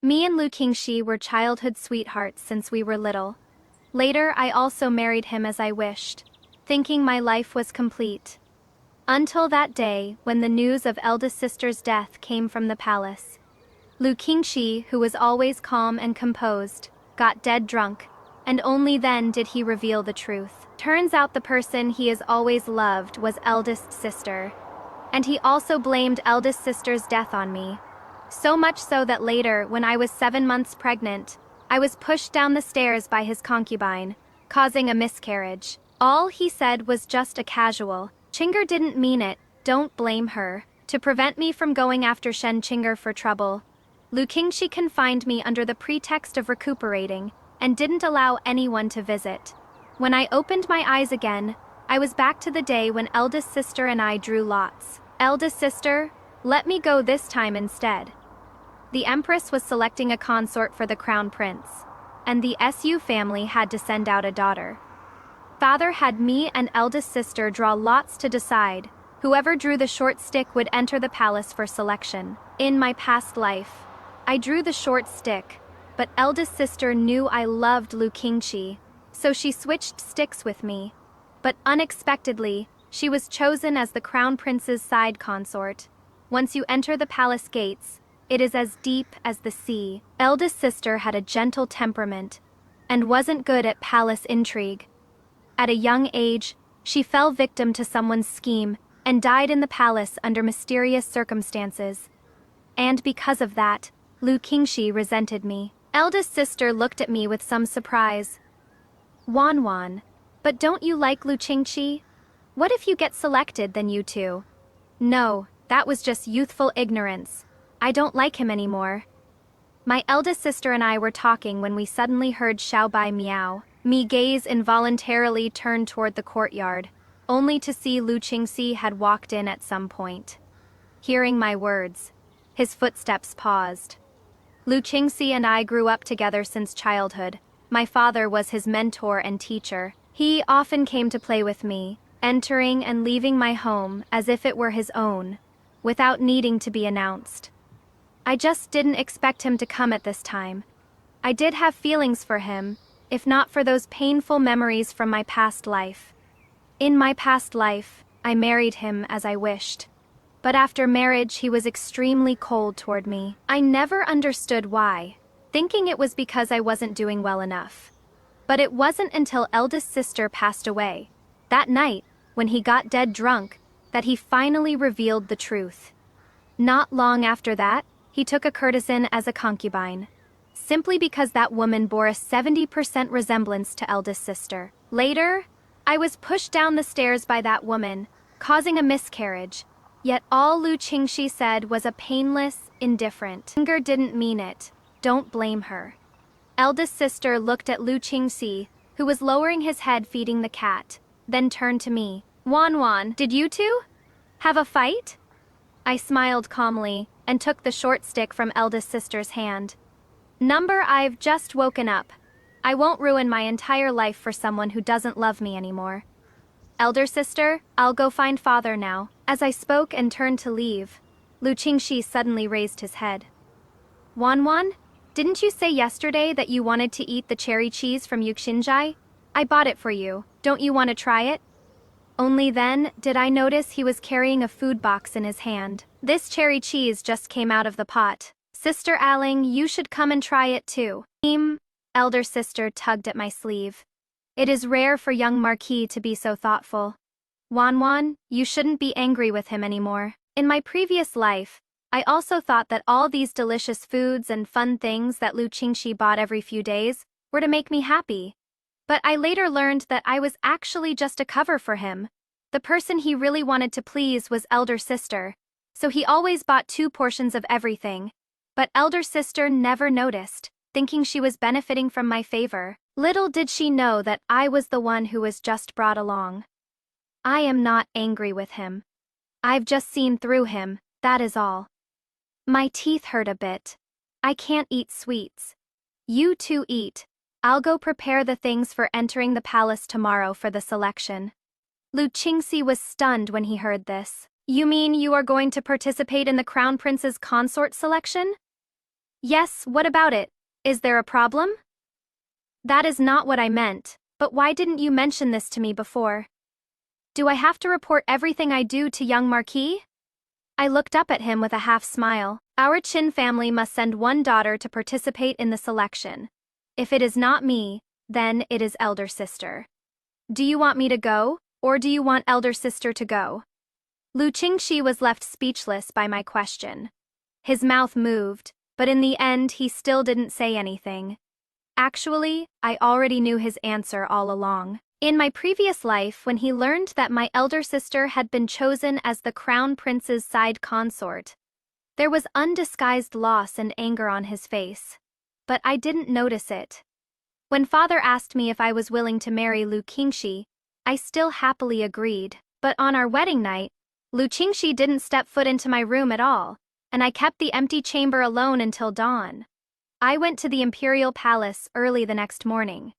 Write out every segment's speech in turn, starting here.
Me and Lu Qingxi were childhood sweethearts since we were little. Later, I also married him as I wished, thinking my life was complete. Until that day, when the news of eldest sister's death came from the palace. Lu Qingxi, who was always calm and composed, got dead drunk, and only then did he reveal the truth. Turns out the person he has always loved was eldest sister. And he also blamed eldest sister's death on me. So much so that later, when I was 7 months pregnant, I was pushed down the stairs by his concubine, causing a miscarriage. All he said was just a casual, "Chinger didn't mean it, don't blame her," to prevent me from going after Shen Chinger for trouble. Lu Qingxi confined me under the pretext of recuperating, and didn't allow anyone to visit. When I opened my eyes again, I was back to the day when eldest sister and I drew lots. Eldest sister, let me go this time instead. The Empress was selecting a consort for the Crown Prince, and the Su family had to send out a daughter. Father had me and eldest sister draw lots to decide. Whoever drew the short stick would enter the palace for selection. In my past life, I drew the short stick, but eldest sister knew I loved Lu Qingxi, so she switched sticks with me. But unexpectedly, she was chosen as the Crown Prince's side consort. Once you enter the palace gates, it is as deep as the sea. Eldest sister had a gentle temperament, and wasn't good at palace intrigue. At a young age, she fell victim to someone's scheme and died in the palace under mysterious circumstances. And because of that, Lu Qingxi resented me. Eldest sister looked at me with some surprise. Wan, but don't you like Lu Qingxi? What if you get selected, then you two? No, that was just youthful ignorance. I don't like him anymore. My eldest sister and I were talking when we suddenly heard Xiaobai meow. Me gaze involuntarily turned toward the courtyard, only to see Lu Qingxi had walked in at some point. Hearing my words, his footsteps paused. Lu Qingxi and I grew up together since childhood. My father was his mentor and teacher. He often came to play with me, entering and leaving my home as if it were his own, without needing to be announced. I just didn't expect him to come at this time. I did have feelings for him, if not for those painful memories from my past life. In my past life, I married him as I wished. But after marriage, he was extremely cold toward me. I never understood why, thinking it was because I wasn't doing well enough. But it wasn't until eldest sister passed away, that night, when he got dead drunk, that he finally revealed the truth. Not long after that, he took a courtesan as a concubine, simply because that woman bore a 70% resemblance to eldest sister. Later, I was pushed down the stairs by that woman, causing a miscarriage. Yet all Lu Qingxi said was a painless, indifferent. Chinger didn't mean it. Don't blame her. Eldest sister looked at Lu Qingxi, who was lowering his head feeding the cat, then turned to me. Wan, did you two have a fight? I smiled calmly and took the short stick from eldest sister's hand. I've just woken up. I won't ruin my entire life for someone who doesn't love me anymore. Elder sister, I'll go find father now. As I spoke and turned to leave, Lu Qingxi suddenly raised his head. Wan, didn't you say yesterday that you wanted to eat the cherry cheese from Yuxinjai? I bought it for you. Don't you want to try it? Only then did I notice he was carrying a food box in his hand. This cherry cheese just came out of the pot. Sister Aling, you should come and try it too. Elder sister tugged at my sleeve. It is rare for young Marquis to be so thoughtful. Wan, you shouldn't be angry with him anymore. In my previous life, I also thought that all these delicious foods and fun things that Lu Qingxi bought every few days were to make me happy. But I later learned that I was actually just a cover for him. The person he really wanted to please was elder sister, so he always bought 2 portions of everything. But elder sister never noticed, thinking she was benefiting from my favor. Little did she know that I was the one who was just brought along. I am not angry with him. I've just seen through him, that is all. My teeth hurt a bit. I can't eat sweets. You two eat. I'll go prepare the things for entering the palace tomorrow for the selection. Lu Qingxi was stunned when he heard this. You mean you are going to participate in the Crown Prince's consort selection? Yes, what about it? Is there a problem? That is not what I meant, but why didn't you mention this to me before? Do I have to report everything I do to young Marquis? I looked up at him with a half smile. Our Chin family must send one daughter to participate in the selection. If it is not me, then it is elder sister. Do you want me to go, or do you want elder sister to go? Lu Qingxi was left speechless by my question. His mouth moved, but in the end he still didn't say anything. Actually, I already knew his answer all along. In my previous life, when he learned that my elder sister had been chosen as the crown prince's side consort, there was undisguised loss and anger on his face. But I didn't notice it. When father asked me if I was willing to marry Lu Qingxi, I still happily agreed. But on our wedding night, Lu Qingxi didn't step foot into my room at all, and I kept the empty chamber alone until dawn. I went to the imperial palace early the next morning.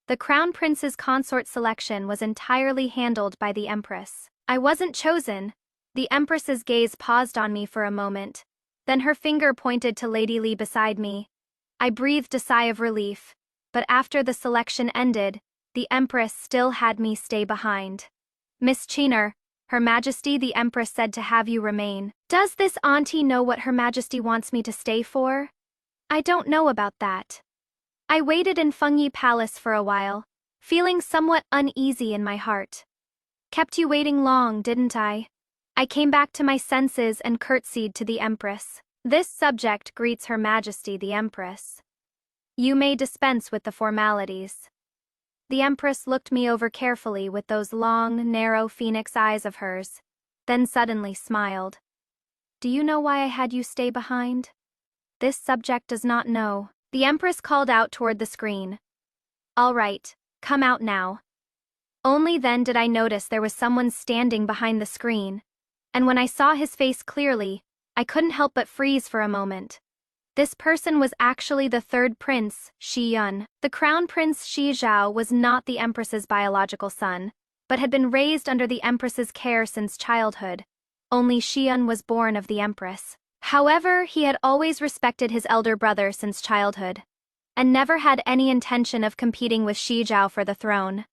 The crown prince's consort selection was entirely handled by the empress. I wasn't chosen. The empress's gaze paused on me for a moment. Then her finger pointed to Lady Li beside me. I breathed a sigh of relief, but after the selection ended, the empress still had me stay behind. Miss Chiner, Her Majesty the Empress said to have you remain. Does this auntie know what Her Majesty wants me to stay for? I don't know about that. I waited in Fengyi Palace for a while, feeling somewhat uneasy in my heart. Kept you waiting long, didn't I? I came back to my senses and curtsied to the Empress. This subject greets Her Majesty the Empress. You may dispense with the formalities. The Empress looked me over carefully with those long, narrow phoenix eyes of hers, then suddenly smiled. Do you know why I had you stay behind? This subject does not know. The Empress called out toward the screen. All right, come out now. Only then did I notice there was someone standing behind the screen, and when I saw his face clearly, I couldn't help but freeze for a moment. This person was actually the third prince, Shi Yun. The crown prince Shi Zhao was not the Empress's biological son, but had been raised under the Empress's care since childhood. Only Shi Yun was born of the Empress. However, he had always respected his elder brother since childhood, and never had any intention of competing with Shi Zhao for the throne.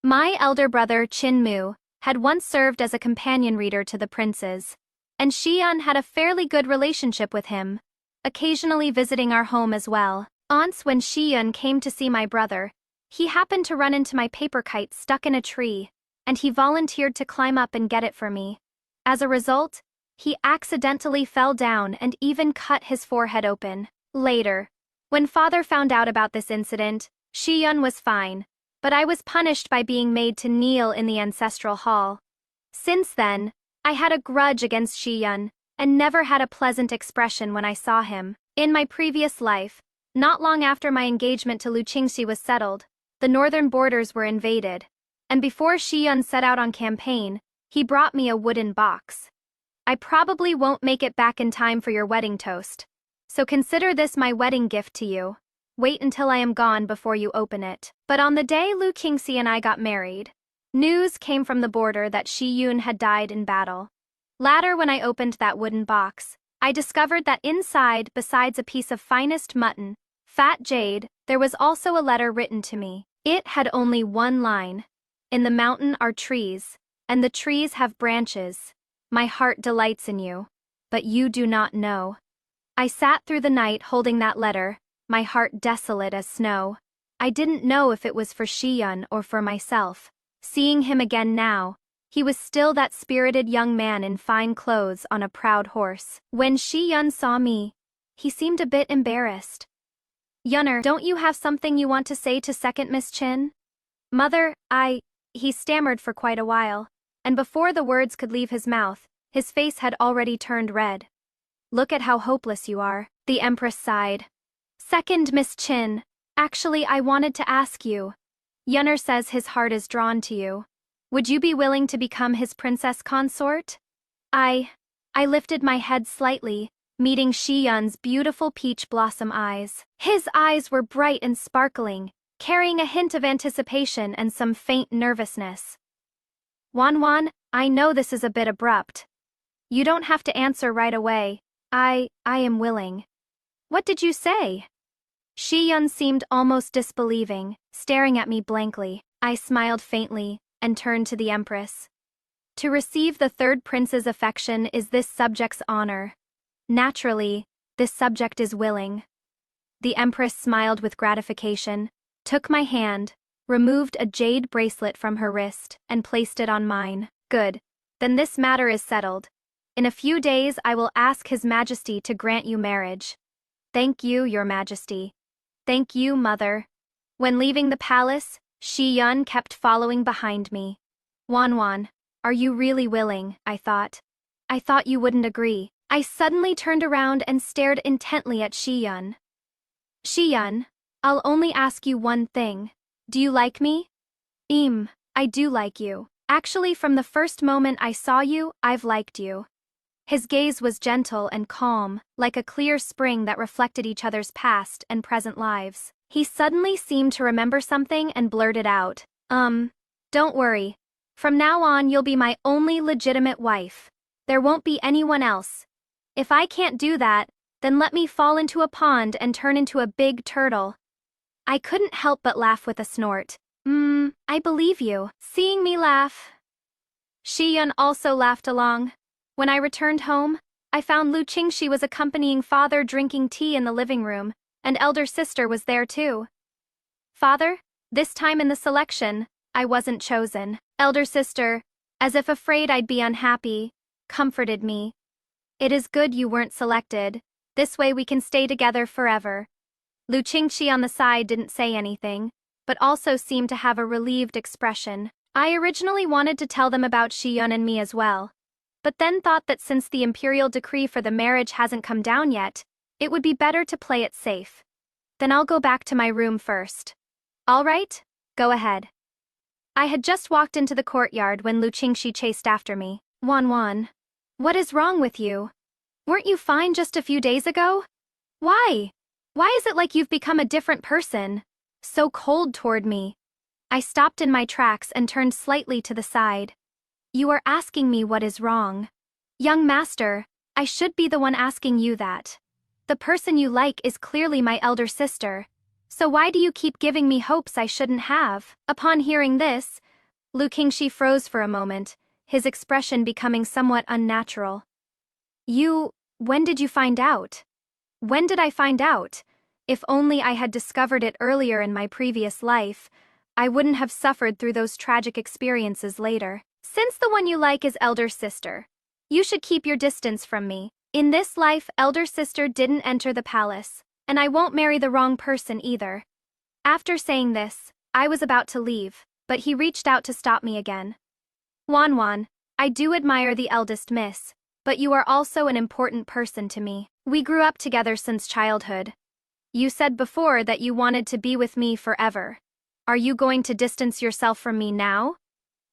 My elder brother, Qin Mu, had once served as a companion reader to the princes, and Shi Yun had a fairly good relationship with him, occasionally visiting our home as well. Once when Shi Yun came to see my brother, he happened to run into my paper kite stuck in a tree, and he volunteered to climb up and get it for me. As a result, he accidentally fell down and even cut his forehead open. Later, when father found out about this incident, Shi Yun was fine, but I was punished by being made to kneel in the ancestral hall. Since then, I had a grudge against Shi Yun, and never had a pleasant expression when I saw him. In my previous life, not long after my engagement to Lu Qingxi was settled, the northern borders were invaded, and before Shi Yun set out on campaign, he brought me a wooden box. I probably won't make it back in time for your wedding toast, so consider this my wedding gift to you. Wait until I am gone before you open it. But on the day Lu Qingxi and I got married, news came from the border that Shi Yun had died in battle. Later, when I opened that wooden box, I discovered that inside, besides a piece of finest mutton, fat jade, there was also a letter written to me. It had only one line. In the mountain are trees, and the trees have branches. My heart delights in you, but you do not know. I sat through the night holding that letter, my heart desolate as snow. I didn't know if it was for Shi Yun or for myself. Seeing him again now, he was still that spirited young man in fine clothes on a proud horse. When Shi Yun saw me, he seemed a bit embarrassed. Yunner, don't you have something you want to say to second Miss Chin? Mother, he stammered for quite a while, and before the words could leave his mouth, his face had already turned red. Look at how hopeless you are, the Empress sighed. Second Miss Chin, actually I wanted to ask you. Yunner says his heart is drawn to you. Would you be willing to become his princess consort? I lifted my head slightly, meeting Shi Yun's beautiful peach blossom eyes. His eyes were bright and sparkling, carrying a hint of anticipation and some faint nervousness. Wan, I know this is a bit abrupt. You don't have to answer right away. I am willing. What did you say? Shi Yun seemed almost disbelieving, staring at me blankly. I smiled faintly and turned to the Empress. To receive the third prince's affection is this subject's honor. Naturally, this subject is willing. The Empress smiled with gratification, took my hand, removed a jade bracelet from her wrist, and placed it on mine. Good. Then this matter is settled. In a few days I will ask His Majesty to grant you marriage. Thank you, Your Majesty. Thank you, Mother. When leaving the palace, Shi Yun kept following behind me. Wan, are you really willing? I thought. I thought you wouldn't agree. I suddenly turned around and stared intently at Shi Yun. Shi Yun, I'll only ask you one thing. Do you like me? I do like you. Actually, from the first moment I saw you, I've liked you. His gaze was gentle and calm, like a clear spring that reflected each other's past and present lives. He suddenly seemed to remember something and blurted out, don't worry. From now on you'll be my only legitimate wife. There won't be anyone else. If I can't do that, then let me fall into a pond and turn into a big turtle. I couldn't help but laugh with a snort. I believe you. Seeing me laugh. Shi Yun also laughed along. When I returned home, I found Lu Qingxi was accompanying father drinking tea in the living room, and elder sister was there too. Father, this time in the selection, I wasn't chosen. Elder sister, as if afraid I'd be unhappy, comforted me. It is good you weren't selected. This way we can stay together forever. Lu Qingxi on the side didn't say anything, but also seemed to have a relieved expression. I originally wanted to tell them about Shi Yun and me as well, but then thought that since the imperial decree for the marriage hasn't come down yet, it would be better to play it safe. Then I'll go back to my room first. All right, go ahead. I had just walked into the courtyard when Lu Qingxi chased after me. Wan, what is wrong with you? Weren't you fine just a few days ago? Why? Why is it like you've become a different person? So cold toward me. I stopped in my tracks and turned slightly to the side. You are asking me what is wrong. Young master, I should be the one asking you that. The person you like is clearly my elder sister. So why do you keep giving me hopes I shouldn't have? Upon hearing this, Lu Qingxi froze for a moment, his expression becoming somewhat unnatural. When did you find out? When did I find out? If only I had discovered it earlier in my previous life, I wouldn't have suffered through those tragic experiences later. Since the one you like is elder sister, you should keep your distance from me. In this life, elder sister didn't enter the palace, and I won't marry the wrong person either. After saying this, I was about to leave, but he reached out to stop me again. Wan, I do admire the eldest miss, but you are also an important person to me. We grew up together since childhood. You said before that you wanted to be with me forever. Are you going to distance yourself from me now?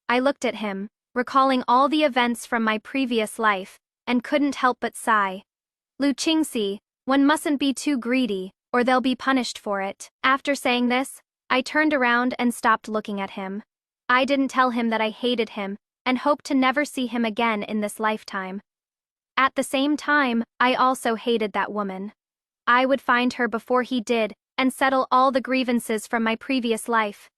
I looked at him, recalling all the events from my previous life, and couldn't help but sigh. Lu Qingxi, one mustn't be too greedy, or they'll be punished for it. After saying this, I turned around and stopped looking at him. I didn't tell him that I hated him, and hoped to never see him again in this lifetime. At the same time, I also hated that woman. I would find her before he did, and settle all the grievances from my previous life.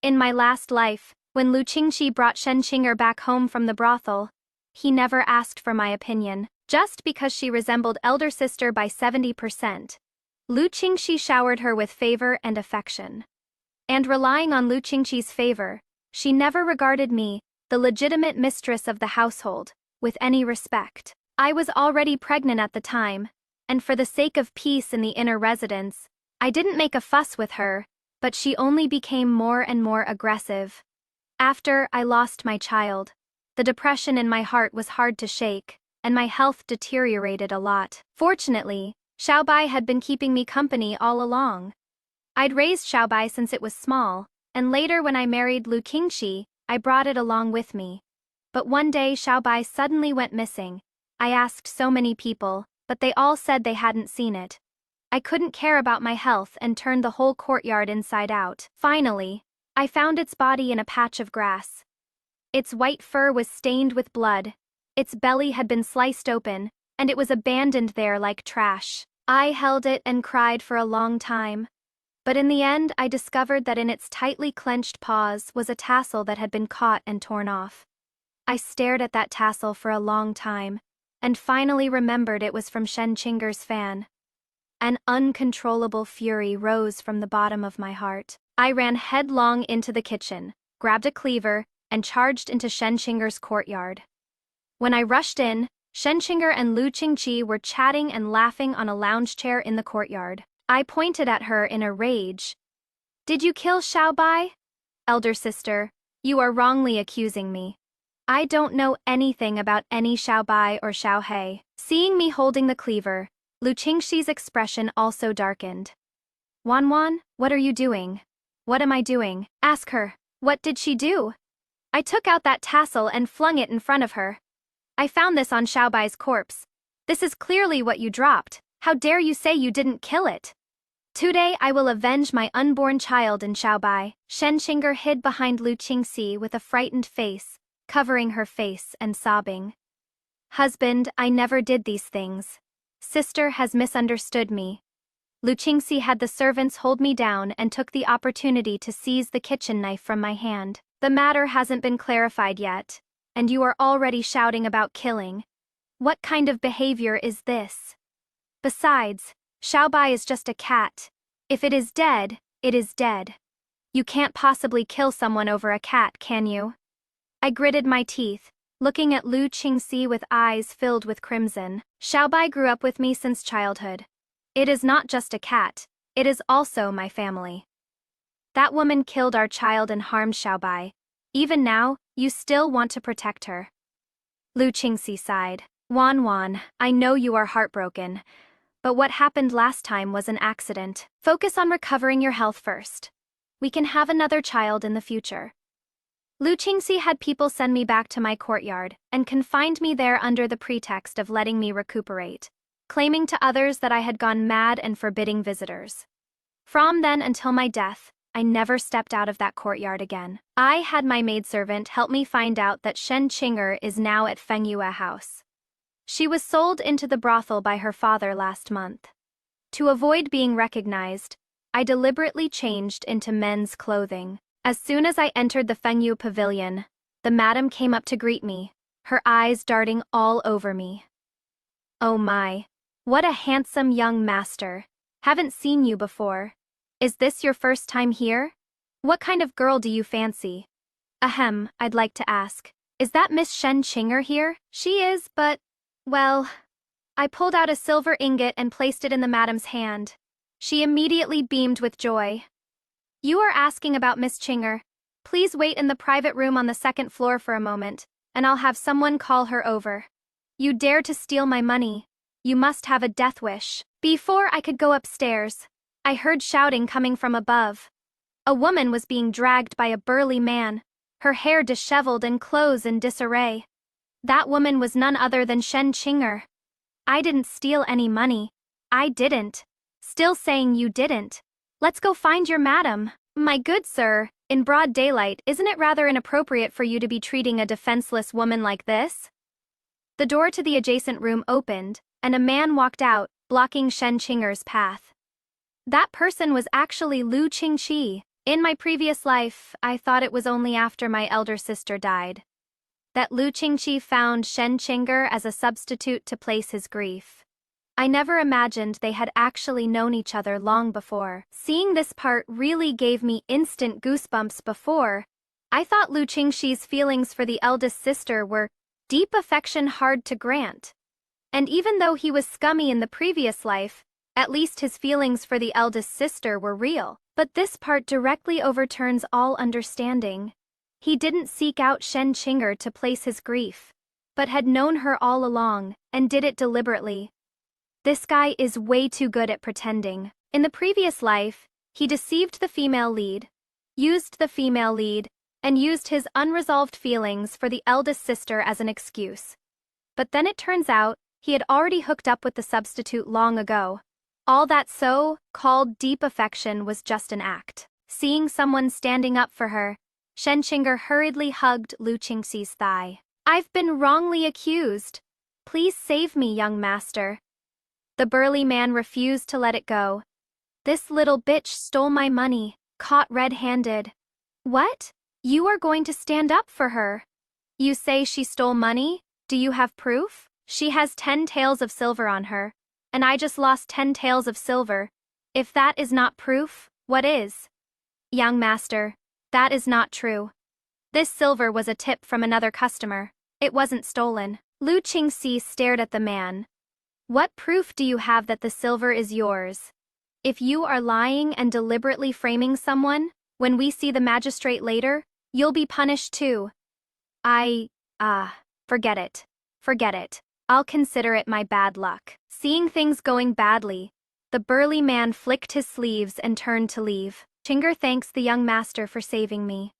In my last life, when Lu Qingxi brought Shen Qing'er back home from the brothel, he never asked for my opinion, just because she resembled elder sister by 70%. Lu Qingxi showered her with favor and affection. And relying on Lu Qingxi's favor, she never regarded me, the legitimate mistress of the household, with any respect. I was already pregnant at the time, and for the sake of peace in the inner residence, I didn't make a fuss with her, but she only became more and more aggressive. After I lost my child, the depression in my heart was hard to shake, and my health deteriorated a lot. Fortunately, Xiaobai had been keeping me company all along. I'd raised Xiaobai since it was small, and later when I married Lu Qingxi, I brought it along with me. But one day Xiaobai suddenly went missing. I asked so many people, but they all said they hadn't seen it. I couldn't care about my health and turned the whole courtyard inside out. Finally, I found its body in a patch of grass. Its white fur was stained with blood, its belly had been sliced open, and it was abandoned there like trash. I held it and cried for a long time. But in the end, I discovered that in its tightly clenched paws was a tassel that had been caught and torn off. I stared at that tassel for a long time, and finally remembered it was from Shen Qing'er's fan. An uncontrollable fury rose from the bottom of my heart. I ran headlong into the kitchen, grabbed a cleaver, and charged into Shen Qing'er's courtyard. When I rushed in, Shen Qing'er and Lu Qingqi were chatting and laughing on a lounge chair in the courtyard. I pointed at her in a rage. "Did you kill Xiaobai? Elder sister, you are wrongly accusing me. I don't know anything about any Xiaobai or Xiaohei." Seeing me holding the cleaver, Lu Qingxi's expression also darkened. "Wanwan, what are you doing?" "What am I doing? Ask her. What did she do?" "I took out that tassel and flung it in front of her. I found this on Xiaobai's corpse. This is clearly what you dropped. How dare you say you didn't kill it? Today I will avenge my unborn child in Xiaobai." Shen Qing'er hid behind Lu Qingxi with a frightened face, covering her face and sobbing. "Husband, I never did these things. Sister has misunderstood me." Lu Qingxi had the servants hold me down and took the opportunity to seize the kitchen knife from my hand. "The matter hasn't been clarified yet, and you are already shouting about killing. What kind of behavior is this? Besides, Xiaobai is just a cat. If it is dead, it is dead. You can't possibly kill someone over a cat, can you?" I gritted my teeth, looking at Lu Qingxi with eyes filled with crimson. "Xiaobai grew up with me since childhood. It is not just a cat, it is also my family. That woman killed our child and harmed Xiaobai. Even now, you still want to protect her." Lu Qingxi sighed. "Wanwan, I know you are heartbroken, but what happened last time was an accident. Focus on recovering your health first. We can have another child in the future." Lu Qingxi had people send me back to my courtyard and confined me there under the pretext of letting me recuperate, claiming to others that I had gone mad and forbidding visitors. From then until my death, I never stepped out of that courtyard again. I had my maidservant help me find out that Shen Qing'er is now at Fengyue House. She was sold into the brothel by her father last month. To avoid being recognized, I deliberately changed into men's clothing. As soon as I entered the Fengyue pavilion, the madam came up to greet me, her eyes darting all over me. "Oh my, what a handsome young master. Haven't seen you before. Is this your first time here? What kind of girl do you fancy? Ahem, I'd like to ask, is that Miss Shen Qing'er here?" "She is, but, well..." I pulled out a silver ingot and placed it in the madam's hand. She immediately beamed with joy. "You are asking about Miss Qing'er. Please wait in the private room on the second floor for a moment, and I'll have someone call her over. You dare to steal my money. You must have a death wish." Before I could go upstairs, I heard shouting coming from above. A woman was being dragged by a burly man, her hair disheveled and clothes in disarray. That woman was none other than Shen Qing'er. "I didn't steal any money. I didn't." "Still saying you didn't. Let's go find your madam." "My good sir, in broad daylight, isn't it rather inappropriate for you to be treating a defenseless woman like this?" The door to the adjacent room opened, and a man walked out, blocking Shen Qing'er's path. That person was actually Lu Qingxi. In my previous life, I thought it was only after my elder sister died that Lu Qingxi found Shen Qing'er as a substitute to place his grief. I never imagined they had actually known each other long before. Seeing this part really gave me instant goosebumps before. I thought Lu Qingxi's feelings for the eldest sister were deep affection hard to grant. And even though he was scummy in the previous life, at least his feelings for the eldest sister were real. But this part directly overturns all understanding. He didn't seek out Shen Qing'er to place his grief, but had known her all along, and did it deliberately. This guy is way too good at pretending. In the previous life, he deceived the female lead, used the female lead, and used his unresolved feelings for the eldest sister as an excuse. But then it turns out, he had already hooked up with the substitute long ago. All that so-called deep affection was just an act. Seeing someone standing up for her, Shen Qing'er hurriedly hugged Lu Qingxi's thigh. "I've been wrongly accused. Please save me, young master." The burly man refused to let it go. This little bitch stole my money, caught red-handed. What? You are going to stand up for her? You say she stole money? Do you have proof? She has 10 taels of silver on her, and I just lost 10 taels of silver. If that is not proof, what is? Young master, that is not true. This silver was a tip from another customer. It wasn't stolen. Lu Qingxi stared at the man. What proof do you have that the silver is yours? If you are lying and deliberately framing someone, when we see the magistrate later, you'll be punished too. Forget it. Forget it. I'll consider it my bad luck. Seeing things going badly, the burly man flicked his sleeves and turned to leave. Chinger thanks the young master for saving me.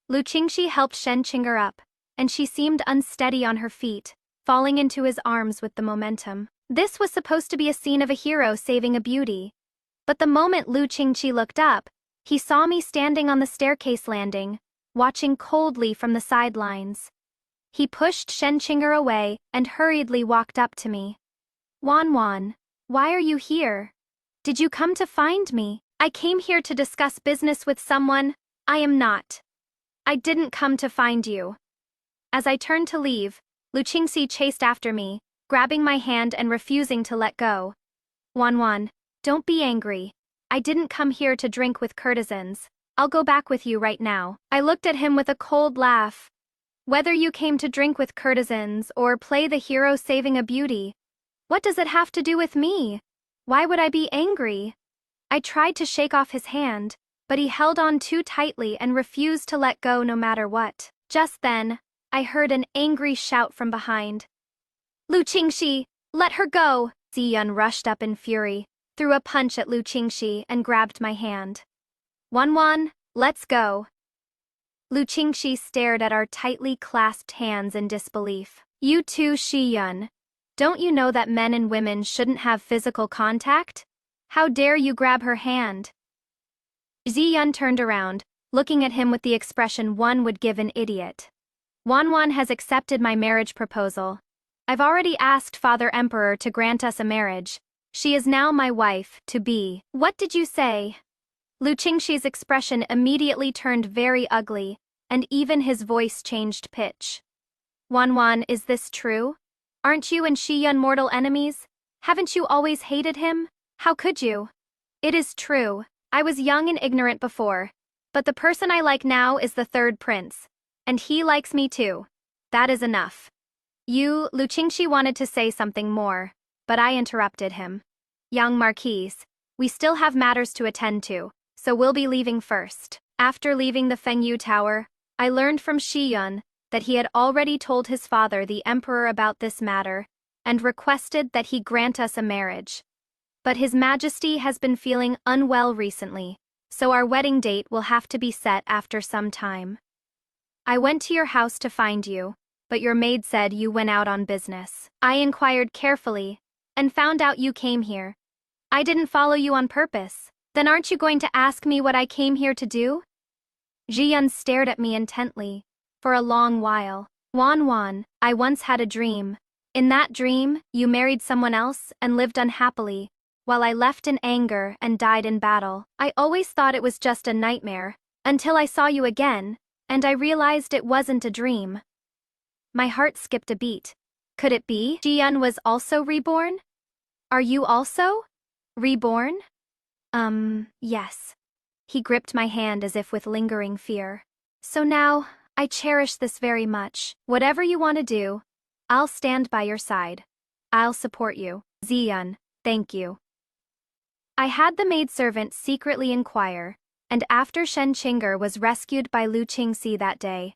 Lu Qingxi helped Shen Chinger up, and she seemed unsteady on her feet, falling into his arms with the momentum. This was supposed to be a scene of a hero saving a beauty. But the moment Lu Qingxi looked up, he saw me standing on the staircase landing, watching coldly from the sidelines. He pushed Shen Chinger away and hurriedly walked up to me. Wan, why are you here? Did you come to find me? I came here to discuss business with someone. I am not. I didn't come to find you. As I turned to leave, Lu Qingxi chased after me, grabbing my hand and refusing to let go. Wan, don't be angry. I didn't come here to drink with courtesans. I'll go back with you right now. I looked at him with a cold laugh. Whether you came to drink with courtesans or play the hero saving a beauty, what does it have to do with me? Why would I be angry? I tried to shake off his hand, but he held on too tightly and refused to let go no matter what. Just then, I heard an angry shout from behind. Lu Qingxi, let her go! Ziyun rushed up in fury, threw a punch at Lu Qingxi and grabbed my hand. Wan, let's go. Lu Qingxi stared at our tightly clasped hands in disbelief. You too, Shiyun. Don't you know that men and women shouldn't have physical contact? How dare you grab her hand? Ziyun turned around, looking at him with the expression one would give an idiot. Wan has accepted my marriage proposal. I've already asked Father Emperor to grant us a marriage. She is now my wife-to-be. What did you say? Lu Qingxi's expression immediately turned very ugly, and even his voice changed pitch. Wan, is this true? Aren't you and Shiyun mortal enemies? Haven't you always hated him? How could you? It is true. I was young and ignorant before, but the person I like now is the third prince, and he likes me too. That is enough. Lu Qingxi wanted to say something more, but I interrupted him. Young Marquise, we still have matters to attend to, so we'll be leaving first. After leaving the Fengyu Tower, I learned from Shiyun that he had already told his father the emperor about this matter, and requested that he grant us a marriage. But His Majesty has been feeling unwell recently, so our wedding date will have to be set after some time. I went to your house to find you, but your maid said you went out on business. I inquired carefully, and found out you came here. I didn't follow you on purpose. Then aren't you going to ask me what I came here to do? Ziyun stared at me intently, for a long while. Wan, I once had a dream. In that dream, you married someone else and lived unhappily, while I left in anger and died in battle. I always thought it was just a nightmare, until I saw you again, and I realized it wasn't a dream. My heart skipped a beat. Could it be Ziyun was also reborn? Are you also reborn? Yes. He gripped my hand as if with lingering fear. So now, I cherish this very much. Whatever you want to do, I'll stand by your side. I'll support you. Ziyun, thank you. I had the maidservant secretly inquire, and after Shen Chinger was rescued by Lu Qingxi that day,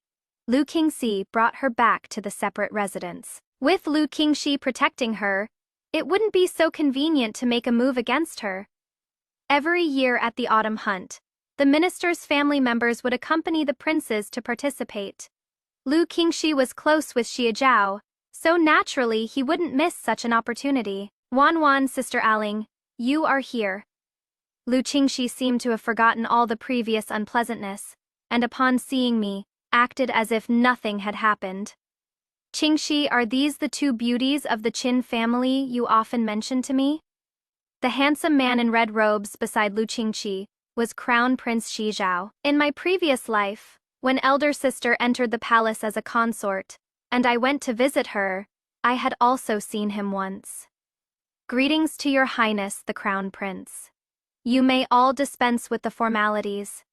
Lu Qingxi brought her back to the separate residence. With Lu Qingxi protecting her, it wouldn't be so convenient to make a move against her. Every year at the autumn hunt, the minister's family members would accompany the princes to participate. Lu Qingxi was close with Xie Zhao, so naturally he wouldn't miss such an opportunity. Wan, Sister Aling, you are here. Lu Qingxi seemed to have forgotten all the previous unpleasantness, and upon seeing me, acted as if nothing had happened. Qingxi, are these the two beauties of the Qin family you often mention to me? The handsome man in red robes beside Lu Qingxi was Crown Prince Shi Zhao. In my previous life, when elder sister entered the palace as a consort, and I went to visit her, I had also seen him once. Greetings to your highness, the Crown Prince. You may all dispense with the formalities.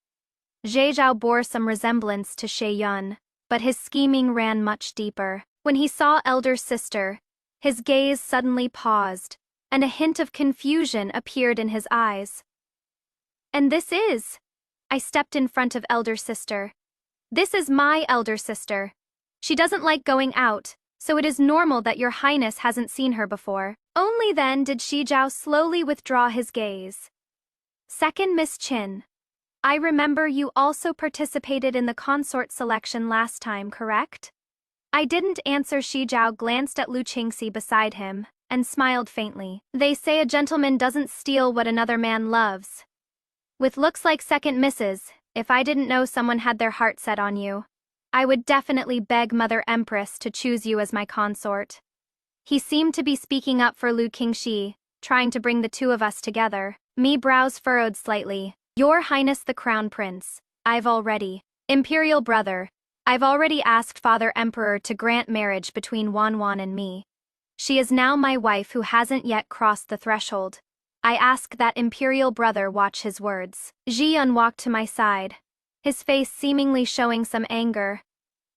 Zhe Zhao bore some resemblance to She Yun, but his scheming ran much deeper. When he saw elder sister, his gaze suddenly paused, and a hint of confusion appeared in his eyes. And this is... I stepped in front of elder sister. This is my elder sister. She doesn't like going out, so it is normal that your highness hasn't seen her before. Only then did Shi Zhao slowly withdraw his gaze. Second Miss Qin. I remember you also participated in the consort selection last time, correct? I didn't answer. Shi Zhao glanced at Lu Qingxi beside him, and smiled faintly. They say a gentleman doesn't steal what another man loves. With looks like second misses, if I didn't know someone had their heart set on you, I would definitely beg Mother Empress to choose you as my consort. He seemed to be speaking up for Lu Qingxi, trying to bring the two of us together. Me brows furrowed slightly. Your Highness the Crown Prince, Imperial brother, I've already asked Father Emperor to grant marriage between Wan and me. She is now my wife who hasn't yet crossed the threshold. I ask that Imperial brother watch his words. Ji Yun walked to my side, his face seemingly showing some anger.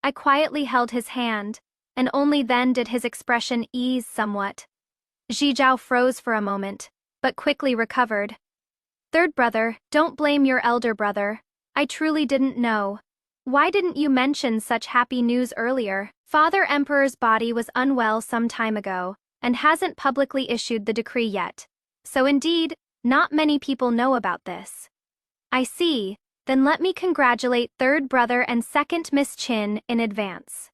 I quietly held his hand, and only then did his expression ease somewhat. Ji Zhao froze for a moment, but quickly recovered. Third brother, don't blame your elder brother. I truly didn't know. Why didn't you mention such happy news earlier? Father Emperor's body was unwell some time ago, and hasn't publicly issued the decree yet. So indeed, not many people know about this. I see, then let me congratulate third brother and second Miss Qin in advance.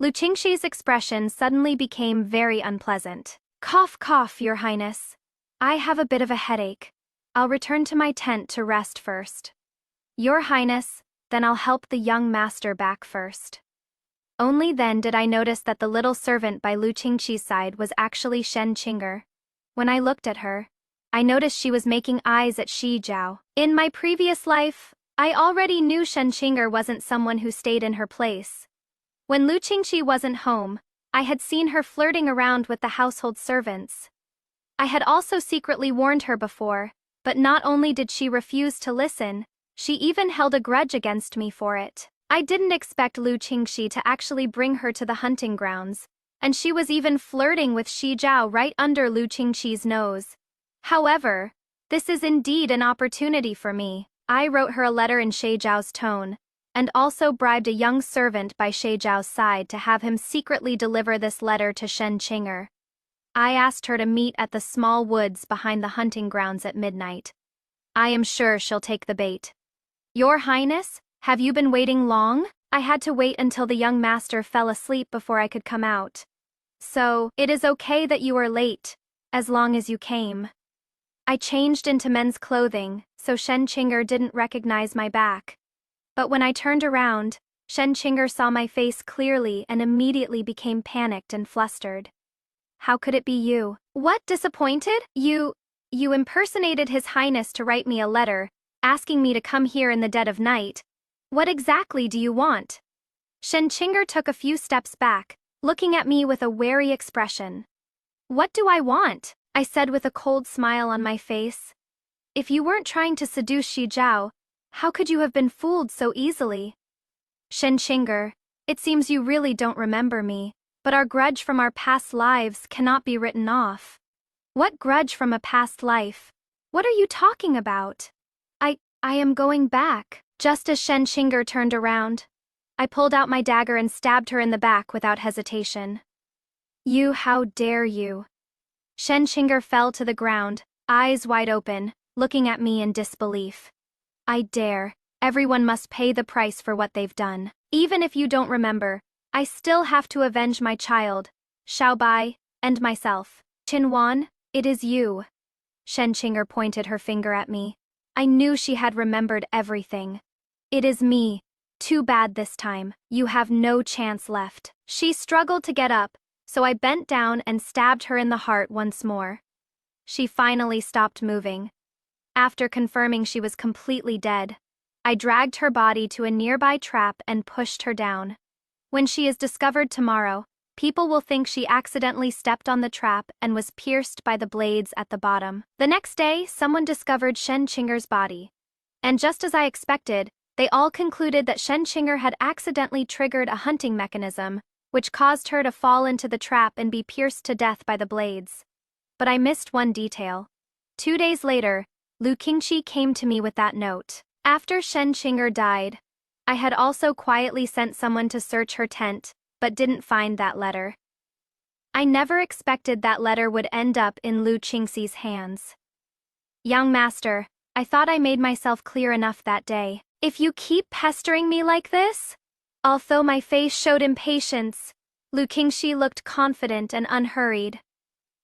Lu Qingxi's expression suddenly became very unpleasant. Cough, cough, your highness. I have a bit of a headache. I'll return to my tent to rest first. Your highness, then I'll help the young master back first. Only then did I notice that the little servant by Lu Qingxi's side was actually Shen Qing'er. When I looked at her, I noticed she was making eyes at Shi Zhao. In my previous life, I already knew Shen Qing'er wasn't someone who stayed in her place. When Lu Qingxi wasn't home, I had seen her flirting around with the household servants. I had also secretly warned her before, but not only did she refuse to listen, she even held a grudge against me for it. I didn't expect Lu Qingxi to actually bring her to the hunting grounds, and she was even flirting with Shi Zhao right under Lu Qingxi's nose. However, this is indeed an opportunity for me. I wrote her a letter in Shi Zhao's tone, and also bribed a young servant by Shi Zhao's side to have him secretly deliver this letter to Shen Qing'er. I asked her to meet at the small woods behind the hunting grounds at midnight. I am sure she'll take the bait. Your Highness, have you been waiting long? I had to wait until the young master fell asleep before I could come out. So, it is okay that you are late, as long as you came. I changed into men's clothing, so Shen Qing'er didn't recognize my back. But when I turned around, Shen Qing'er saw my face clearly and immediately became panicked and flustered. How could it be you? What, disappointed? You impersonated His Highness to write me a letter, asking me to come here in the dead of night. What exactly do you want? Shen Qing'er took a few steps back, looking at me with a wary expression. What do I want? I said with a cold smile on my face. If you weren't trying to seduce Shi Zhao, how could you have been fooled so easily? Shen Qing'er, it seems you really don't remember me, but our grudge from our past lives cannot be written off. What grudge from a past life? What are you talking about? I am going back. Just as Shen Qing'er turned around, I pulled out my dagger and stabbed her in the back without hesitation. You, how dare you? Shen Qing'er fell to the ground, eyes wide open, looking at me in disbelief. I dare. Everyone must pay the price for what they've done. Even if you don't remember, I still have to avenge my child, Xiaobai, and myself. Qinwan, it is you. Shen Qing'er pointed her finger at me. I knew she had remembered everything. It is me. Too bad this time. You have no chance left. She struggled to get up, so I bent down and stabbed her in the heart once more. She finally stopped moving. After confirming she was completely dead, I dragged her body to a nearby trap and pushed her down. When she is discovered tomorrow, people will think she accidentally stepped on the trap and was pierced by the blades at the bottom. The next day, someone discovered Shen Qinger's body. And just as I expected, they all concluded that Shen Qinger had accidentally triggered a hunting mechanism, which caused her to fall into the trap and be pierced to death by the blades. But I missed one detail. 2 days later, Lu Qingxi came to me with that note. After Shen Qinger died, I had also quietly sent someone to search her tent, but didn't find that letter. I never expected that letter would end up in Lu Qingxi's hands. Young master, I thought I made myself clear enough that day. If you keep pestering me like this? Although my face showed impatience, Lu Qingxi looked confident and unhurried.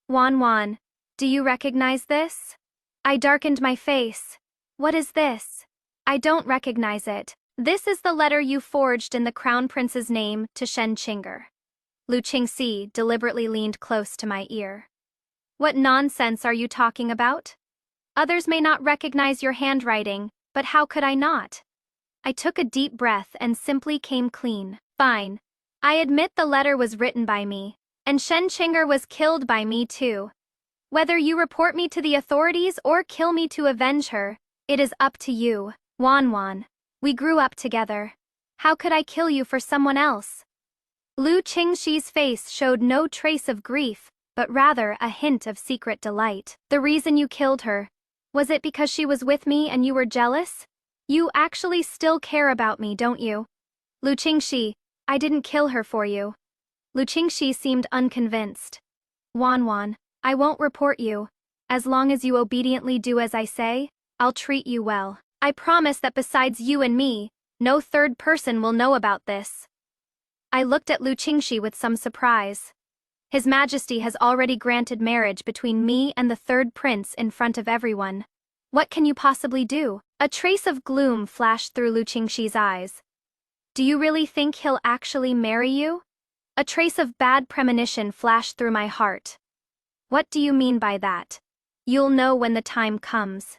Wan, do you recognize this? I darkened my face. What is this? I don't recognize it. This is the letter you forged in the crown prince's name to Shen Qinger. Lu Qingxi deliberately leaned close to my ear. What nonsense are you talking about? Others may not recognize your handwriting, but how could I not? I took a deep breath and simply came clean. Fine. I admit the letter was written by me, and Shen Qinger was killed by me too. Whether you report me to the authorities or kill me to avenge her, it is up to you. Wan, we grew up together. How could I kill you for someone else? Lu Qingxi's face showed no trace of grief, but rather a hint of secret delight. The reason you killed her, was it because she was with me and you were jealous? You actually still care about me, don't you? Lu Qingxi, I didn't kill her for you. Lu Qingxi seemed unconvinced. Wan, I won't report you. As long as you obediently do as I say, I'll treat you well. I promise that besides you and me, no third person will know about this. I looked at Lu Qingxi with some surprise. His Majesty has already granted marriage between me and the third prince in front of everyone. What can you possibly do? A trace of gloom flashed through Lu Qingxi's eyes. Do you really think he'll actually marry you? A trace of bad premonition flashed through my heart. What do you mean by that? You'll know when the time comes.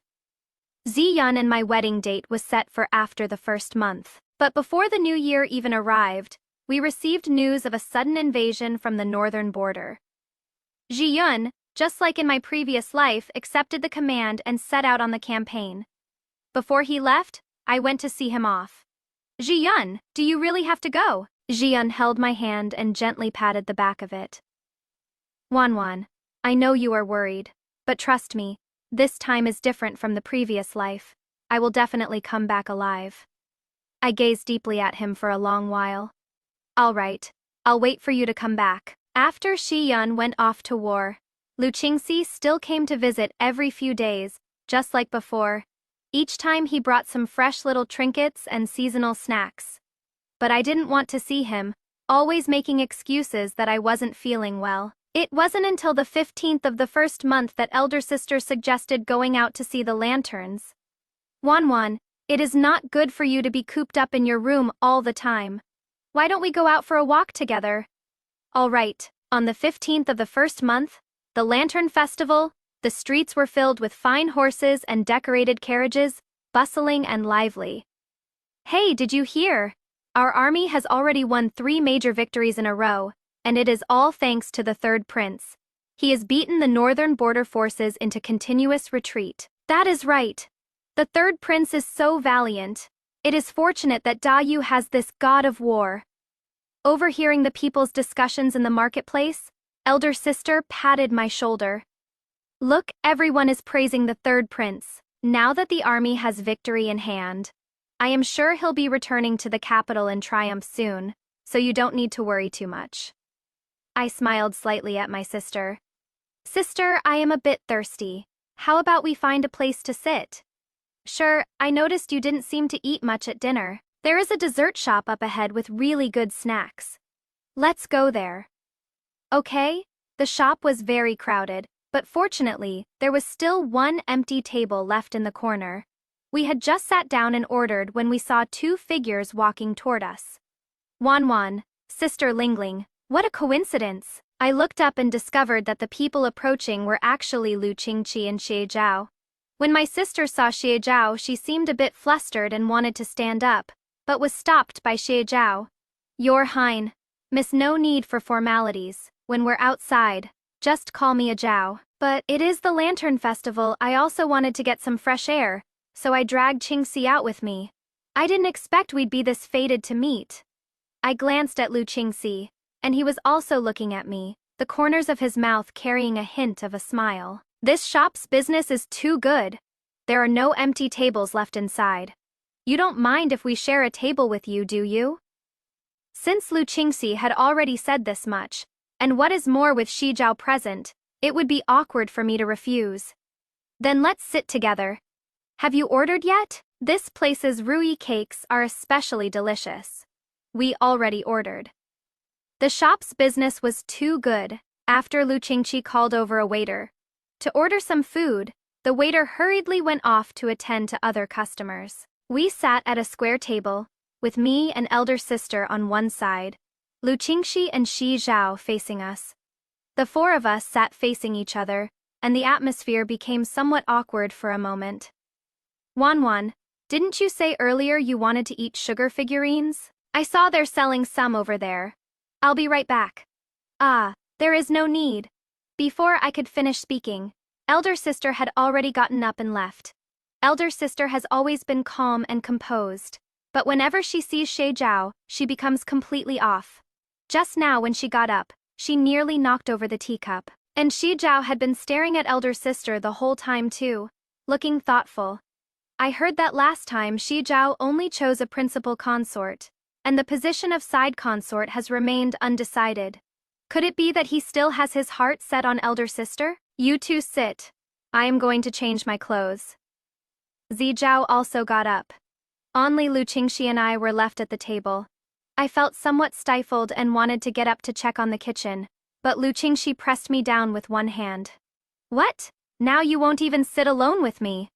Ziyun and my wedding date was set for after the first month. But before the new year even arrived, we received news of a sudden invasion from the northern border. Ziyun, just like in my previous life, accepted the command and set out on the campaign. Before he left, I went to see him off. Ziyun, do you really have to go? Ziyun held my hand and gently patted the back of it. Wan, I know you are worried, but trust me, this time is different from the previous life. I will definitely come back alive. I gazed deeply at him for a long while. All right, I'll wait for you to come back. After Ziyun went off to war, Lu Qingxi still came to visit every few days, just like before. Each time he brought some fresh little trinkets and seasonal snacks. But I didn't want to see him, always making excuses that I wasn't feeling well. It wasn't until the 15th of the first month that elder sister suggested going out to see the lanterns. Wan, it is not good for you to be cooped up in your room all the time. Why don't we go out for a walk together? All right, on the 15th of the first month, the Lantern Festival, the streets were filled with fine horses and decorated carriages, bustling and lively. Hey, did you hear? Our army has already won 3 major victories in a row, and it is all thanks to the third prince. He has beaten the northern border forces into continuous retreat. That is right. The third prince is so valiant. It is fortunate that Da Yu has this god of war. Overhearing the people's discussions in the marketplace, elder sister patted my shoulder. Look, everyone is praising the third prince. Now that the army has victory in hand, I am sure he'll be returning to the capital in triumph soon, so you don't need to worry too much. I smiled slightly at my sister. Sister, I am a bit thirsty. How about we find a place to sit? Sure, I noticed you didn't seem to eat much at dinner. There is a dessert shop up ahead with really good snacks. Let's go there. Okay, the shop was very crowded, but fortunately, there was still one empty table left in the corner. We had just sat down and ordered when we saw two figures walking toward us. Wan, Sister Lingling, what a coincidence! I looked up and discovered that the people approaching were actually Lu Qingqi and Xie Zhao. When my sister saw Xie Zhao, she seemed a bit flustered and wanted to stand up, but was stopped by Xie Zhao. Your Hein, miss, no need for formalities. When we're outside, just call me a Zhao. But it is the Lantern Festival. I also wanted to get some fresh air, so I dragged Qingxi out with me. I didn't expect we'd be this fated to meet. I glanced at Lu Qingxi, and he was also looking at me, the corners of his mouth carrying a hint of a smile. This shop's business is too good. There are no empty tables left inside. You don't mind if we share a table with you, do you? Since Lu Qingxi had already said this much, and what is more with Xi Zhao present, it would be awkward for me to refuse. Then let's sit together. Have you ordered yet? This place's rui cakes are especially delicious. We already ordered. The shop's business was too good. After Lu Qingqi called over a waiter to order some food, the waiter hurriedly went off to attend to other customers. We sat at a square table, with me and elder sister on one side, Lu Qingxi and Xi Zhao facing us. The four of us sat facing each other, and the atmosphere became somewhat awkward for a moment. Wan, didn't you say earlier you wanted to eat sugar figurines? I saw they're selling some over there. I'll be right back. Ah, there is no need. Before I could finish speaking, elder sister had already gotten up and left. Elder sister has always been calm and composed, but whenever she sees Xie Zhao, she becomes completely off. Just now when she got up, she nearly knocked over the teacup. And Xie Zhao had been staring at elder sister the whole time too, looking thoughtful. I heard that last time Xie Zhao only chose a principal consort, and the position of side consort has remained undecided. Could it be that he still has his heart set on elder sister? You two sit. I am going to change my clothes. Xi Zhao also got up. Only Lu Qingxi and I were left at the table. I felt somewhat stifled and wanted to get up to check on the kitchen, but Lu Qingxi pressed me down with one hand. What? Now you won't even sit alone with me?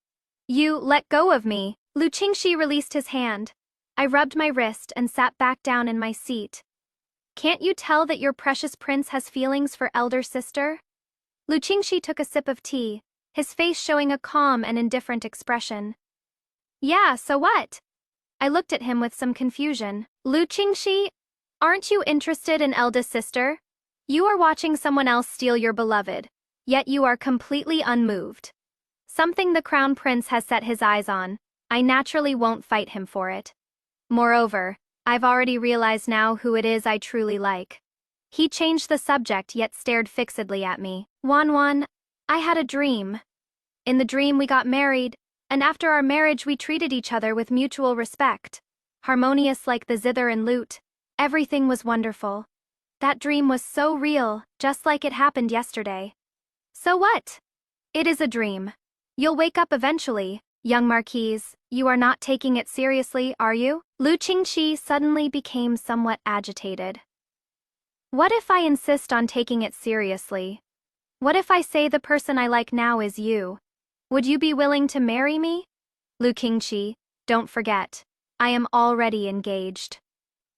You let go of me. Lu Qingxi released his hand. I rubbed my wrist and sat back down in my seat. Can't you tell that your precious prince has feelings for elder sister? Lu Qingxi took a sip of tea, his face showing a calm and indifferent expression. Yeah, so what? I looked at him with some confusion. Lu Qingxi, aren't you interested in eldest sister? You are watching someone else steal your beloved, yet you are completely unmoved. Something the crown prince has set his eyes on. I naturally won't fight him for it. Moreover, I've already realized now who it is I truly like. He changed the subject yet stared fixedly at me. Wan, I had a dream. In the dream we got married, and after our marriage we treated each other with mutual respect. Harmonious like the zither and lute. Everything was wonderful. That dream was so real, just like it happened yesterday. So what? It is a dream. You'll wake up eventually. Young Marquise, you are not taking it seriously, are you? Lu Qingqi suddenly became somewhat agitated. What if I insist on taking it seriously? What if I say the person I like now is you? Would you be willing to marry me? Lu Qingqi, don't forget, I am already engaged.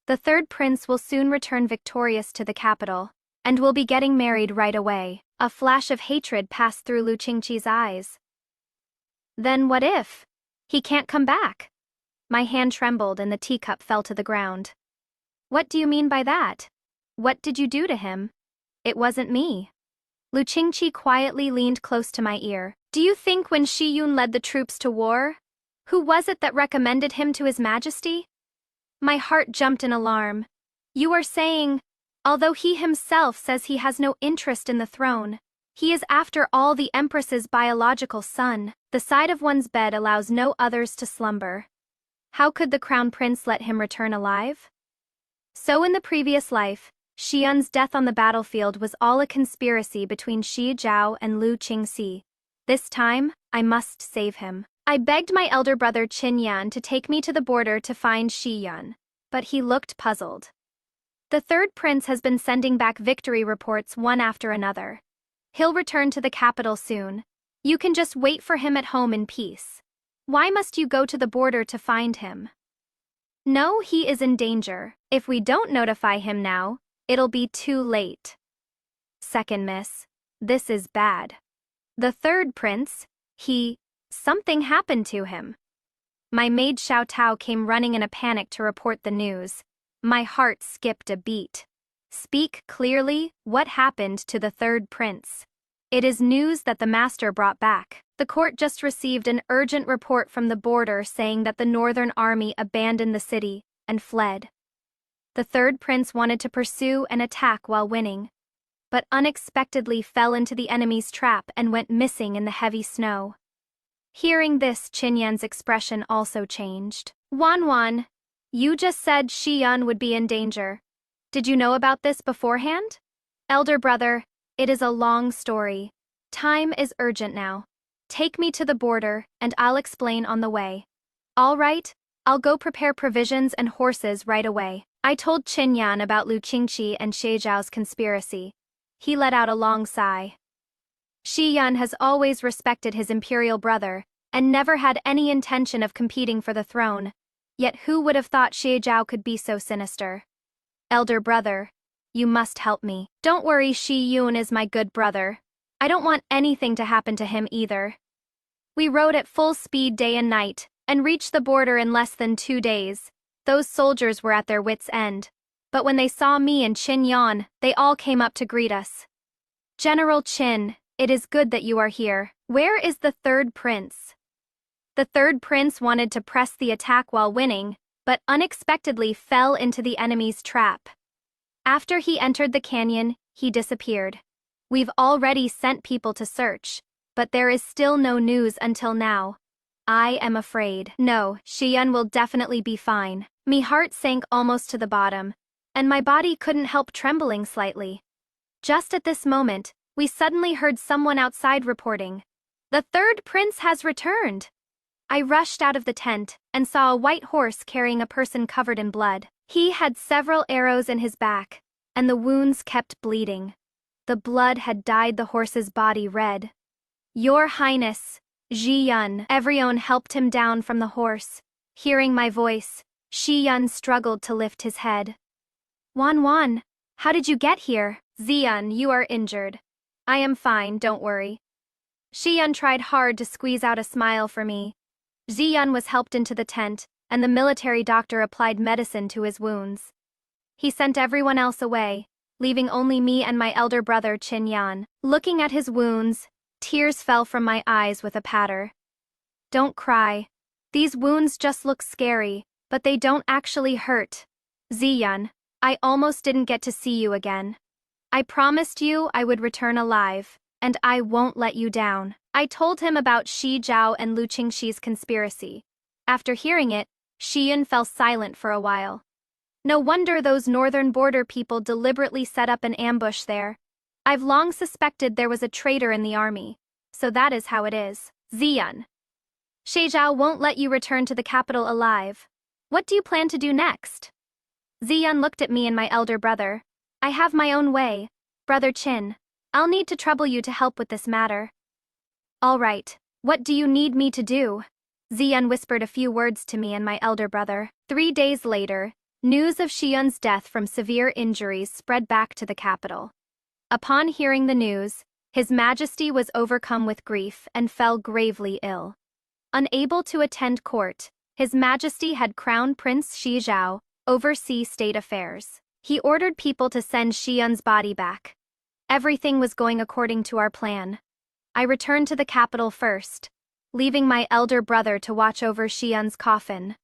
The third prince will soon return victorious to the capital, and will be getting married right away. A flash of hatred passed through Lu Qingqi's eyes. Then what if he can't come back? My hand trembled and the teacup fell to the ground. What do you mean by that? What did you do to him? It wasn't me. Lu Qingqi quietly leaned close to my ear. Do you think when Shi Yun led the troops to war, who was it that recommended him to His Majesty? My heart jumped in alarm. You are saying, although he himself says he has no interest in the throne, he is after all the Empress's biological son. The side of one's bed allows no others to slumber. How could the crown prince let him return alive? So in the previous life, Shi Yun's death on the battlefield was all a conspiracy between Xi Zhao and Lu Qingxi. This time, I must save him. I begged my elder brother Qin Yan to take me to the border to find Shi Yun, but he looked puzzled. The third prince has been sending back victory reports one after another. He'll return to the capital soon. You can just wait for him at home in peace. Why must you go to the border to find him? No, he is in danger. If we don't notify him now, it'll be too late. Second miss. This is bad. The third prince, something happened to him. My maid Xiao Tao came running in a panic to report the news. My heart skipped a beat. Speak clearly, what happened to the third prince? It is news that the master brought back. The court just received an urgent report from the border saying that the northern army abandoned the city and fled. The third prince wanted to pursue and attack while winning, but unexpectedly fell into the enemy's trap and went missing in the heavy snow. Hearing this, Qinyan's expression also changed. Wan, you just said Xiyan would be in danger. Did you know about this beforehand? Elder brother, it is a long story. Time is urgent now. Take me to the border, and I'll explain on the way. All right, I'll go prepare provisions and horses right away. I told Qinyan about Lu Qingqi and Xie Zhao's conspiracy. He let out a long sigh. Xiyan has always respected his imperial brother, and never had any intention of competing for the throne. Yet who would have thought Xie Zhao could be so sinister? Elder brother, you must help me. Don't worry, Shi Yun is my good brother. I don't want anything to happen to him either. We rode at full speed day and night, and reached the border in less than 2 days. Those soldiers were at their wits' end. But when they saw me and Qin Yan, they all came up to greet us. General Qin, it is good that you are here. Where is the third prince? The third prince wanted to press the attack while winning, but unexpectedly fell into the enemy's trap. After he entered the canyon, he disappeared. We've already sent people to search, but there is still no news until now. I am afraid. No, Xiyan will definitely be fine. Me heart sank almost to the bottom, and my body couldn't help trembling slightly. Just at this moment, we suddenly heard someone outside reporting, "The third prince has returned." I rushed out of the tent and saw a white horse carrying a person covered in blood. He had several arrows in his back, and the wounds kept bleeding. The blood had dyed the horse's body red. Your Highness, Ji Yun. Everyone helped him down from the horse. Hearing my voice, Shi Yun struggled to lift his head. Wan, how did you get here? Ziyun, you are injured. I am fine, don't worry. Shi Yun tried hard to squeeze out a smile for me. Ziyun was helped into the tent, and the military doctor applied medicine to his wounds. He sent everyone else away, leaving only me and my elder brother Qin Yan. Looking at his wounds, tears fell from my eyes with a patter. Don't cry. These wounds just look scary, but they don't actually hurt. Ziyun, I almost didn't get to see you again. I promised you I would return alive, and I won't let you down. I told him about Xi Zhao and Lu Qingxi's conspiracy. After hearing it, Xiyan fell silent for a while. No wonder those northern border people deliberately set up an ambush there. I've long suspected there was a traitor in the army, so that is how it is. Ziyun. Xie Zhao won't let you return to the capital alive. What do you plan to do next? Ziyun looked at me and my elder brother. I have my own way. Brother Qin, I'll need to trouble you to help with this matter. All right, what do you need me to do? Ziyun whispered a few words to me and my elder brother. 3 days later, news of Xiyun's death from severe injuries spread back to the capital. Upon hearing the news, His Majesty was overcome with grief and fell gravely ill. Unable to attend court, His Majesty had crowned Prince Xi Zhao, oversee state affairs. He ordered people to send Xiyun's body back. Everything was going according to our plan. I returned to the capital first, leaving my elder brother to watch over Xiyun's coffin.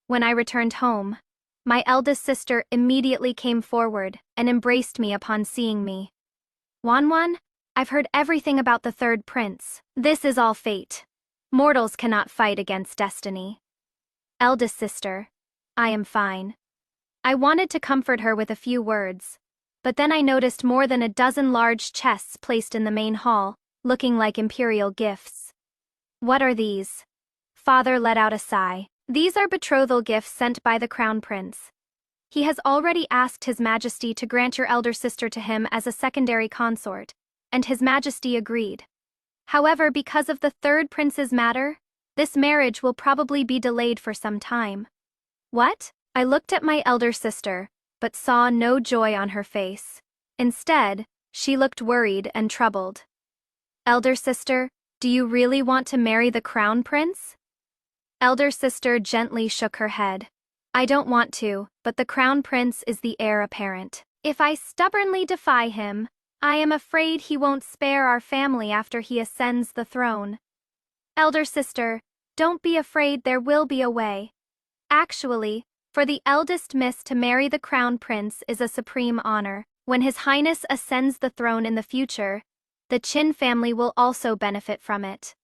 When I returned home, my eldest sister immediately came forward and embraced me upon seeing me. Wan, I've heard everything about the third prince. This is all fate. Mortals cannot fight against destiny. Eldest sister, I am fine. I wanted to comfort her with a few words, but then I noticed more than a dozen large chests placed in the main hall, looking like imperial gifts. What are these? Father let out a sigh. These are betrothal gifts sent by the crown prince. He has already asked His Majesty to grant your elder sister to him as a secondary consort, and His Majesty agreed. However, because of the third prince's matter, This marriage will probably be delayed for some time. What? I looked at my elder sister, but saw no joy on her face. Instead, she looked worried and troubled. Elder sister, do you really want to marry the crown prince? Elder sister gently shook her head. I don't want to, but the crown prince is the heir apparent. If I stubbornly defy him, I am afraid he won't spare our family after he ascends the throne. Elder sister, don't be afraid, there will be a way. Actually, for the eldest miss to marry the crown prince is a supreme honor. When His Highness ascends the throne in the future, the Qin family will also benefit from it.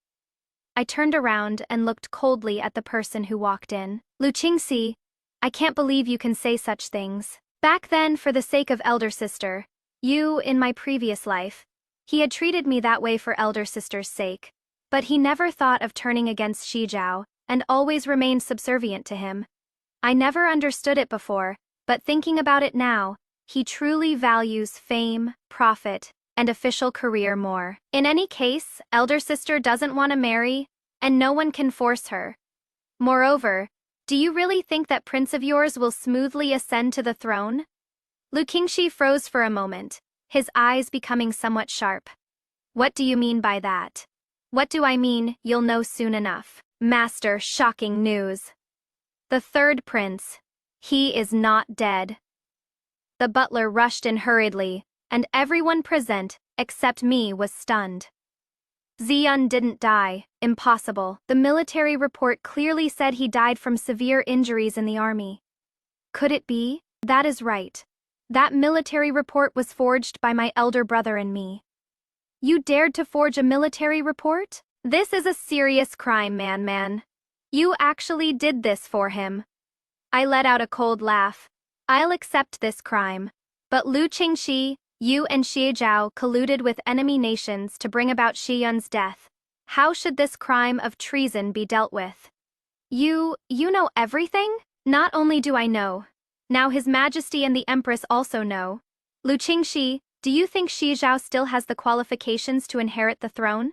I turned around and looked coldly at the person who walked in. Lu Qingxi, I can't believe you can say such things. Back then, for the sake of elder sister, in my previous life, he had treated me that way for elder sister's sake. But he never thought of turning against Xi Zhao, and always remained subservient to him. I never understood it before, but thinking about it now, he truly values fame, profit, and official career more. In any case, elder sister doesn't want to marry, and no one can force her. Moreover, do you really think that prince of yours will smoothly ascend to the throne? Lu Qingxi froze for a moment, his eyes becoming somewhat sharp. What do you mean by that? What do I mean? You'll know soon enough. Master, shocking news. The third prince. He is not dead. The butler rushed in hurriedly, and everyone present, except me, was stunned. Ziyun didn't die. Impossible. The military report clearly said he died from severe injuries in the army. Could it be? That is right. That military report was forged by my elder brother and me. You dared to forge a military report? This is a serious crime, man. You actually did this for him. I let out a cold laugh. I'll accept this crime. But Lu Qingxi, you and Xi Zhao colluded with enemy nations to bring about Xi Yun's death. How should this crime of treason be dealt with? You know everything? Not only do I know. Now His Majesty and the Empress also know. Lu Qingxi, do you think Xi Zhao still has the qualifications to inherit the throne?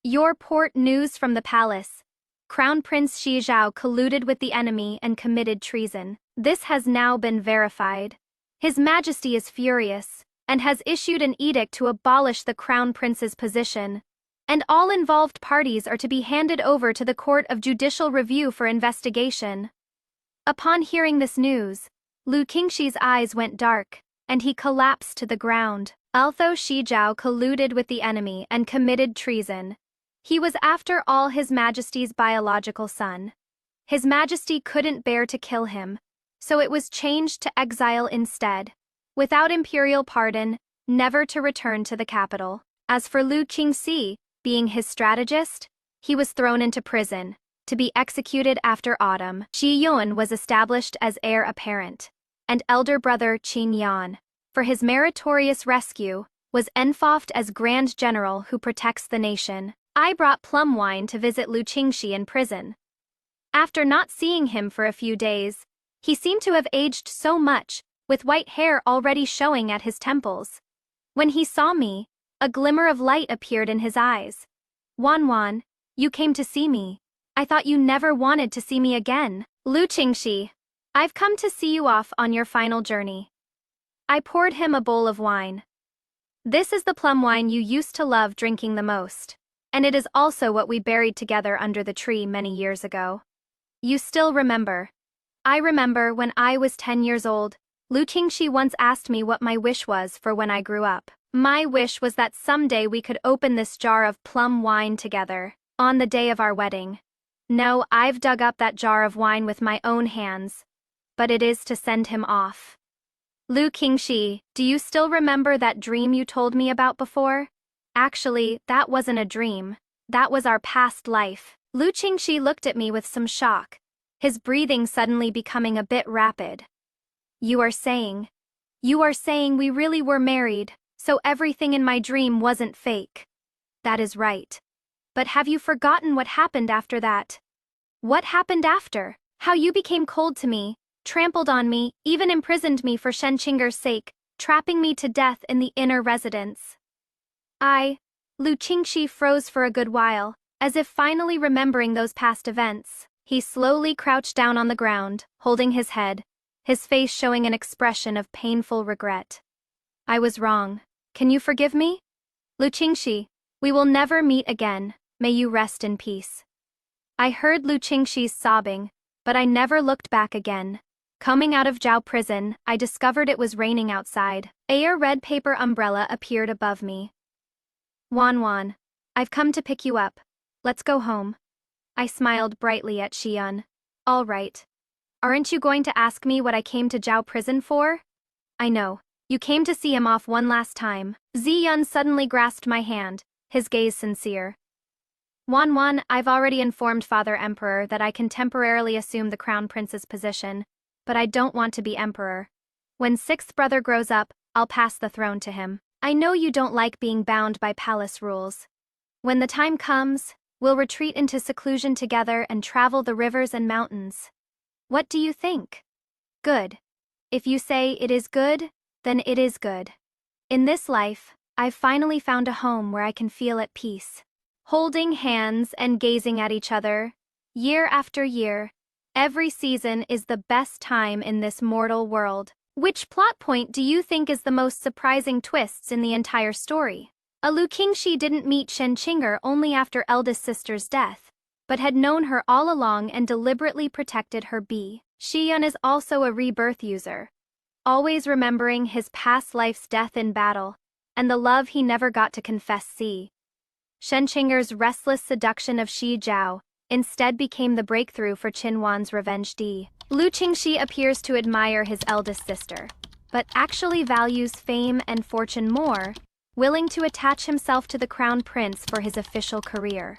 Your port news from the palace. Crown Prince Xi Zhao colluded with the enemy and committed treason. This has now been verified. His Majesty is furious, and has issued an edict to abolish the Crown Prince's position, and all involved parties are to be handed over to the Court of Judicial Review for investigation. Upon hearing this news, Lu Qingxi's eyes went dark, and he collapsed to the ground. Although Xi Zhao colluded with the enemy and committed treason, he was after all His Majesty's biological son. His Majesty couldn't bear to kill him, so it was changed to exile instead, without imperial pardon, never to return to the capital. As for Lu Qingxi, being his strategist, he was thrown into prison, to be executed after autumn. Xi Yun was established as heir apparent, and elder brother Qin Yan, for his meritorious rescue, was enfoffed as Grand General who protects the nation. I brought plum wine to visit Lu Qingxi in prison. After not seeing him for a few days, he seemed to have aged so much, with white hair already showing at his temples. When he saw me, a glimmer of light appeared in his eyes. Wan, you came to see me. I thought you never wanted to see me again. Lu Qingxi, I've come to see you off on your final journey. I poured him a bowl of wine. This is the plum wine you used to love drinking the most. And it is also what we buried together under the tree many years ago. You still remember. I remember when I was 10 years old, Lu Qingxi once asked me what my wish was for when I grew up. My wish was that someday we could open this jar of plum wine together, on the day of our wedding. No, I've dug up that jar of wine with my own hands, but it is to send him off. Lu Qingxi, do you still remember that dream you told me about before? Actually, that wasn't a dream. That was our past life. Lu Qingxi looked at me with some shock, his breathing suddenly becoming a bit rapid. You are saying we really were married, so everything in my dream wasn't fake. That is right. But have you forgotten what happened after that? What happened after? How you became cold to me, trampled on me, even imprisoned me for Shen Qing'er's sake, trapping me to death in the inner residence. Lu Qingxi froze for a good while, As if finally remembering those past events, he slowly crouched down on the ground, holding his head, his face showing an expression of painful regret. I was wrong. Can you forgive me? Lu Qingxi, we will never meet again. May you rest in peace. I heard Lu Qingxi's sobbing, but I never looked back again. Coming out of Zhao prison, I discovered it was raining outside. A red paper umbrella appeared above me. Wan Wan, I've come to pick you up. Let's go home. I smiled brightly at Xian. All right. Aren't you going to ask me what I came to Zhao prison for? I know. You came to see him off one last time. Ziyun suddenly grasped my hand, his gaze sincere. Wan Wan, I've already informed Father Emperor that I can temporarily assume the Crown Prince's position, but I don't want to be Emperor. When sixth brother grows up, I'll pass the throne to him. I know you don't like being bound by palace rules. When the time comes, we'll retreat into seclusion together and travel the rivers and mountains. What do you think? Good. If you say it is good, then it is good. In this life, I've finally found a home where I can feel at peace. Holding hands and gazing at each other, year after year, every season is the best time in this mortal world. Which plot point do you think is the most surprising twists in the entire story? Lu Qingxi didn't meet Shen Qing'er only after eldest sister's death, but had known her all along and deliberately protected her bee. Xian is also a rebirth user, always remembering his past life's death in battle, and the love he never got to confess. Shen Qing'er's restless seduction of Shi Zhao instead became the breakthrough for Qinwan's revenge. Lu Qingxi appears to admire his eldest sister, but actually values fame and fortune more, willing to attach himself to the crown prince for his official career.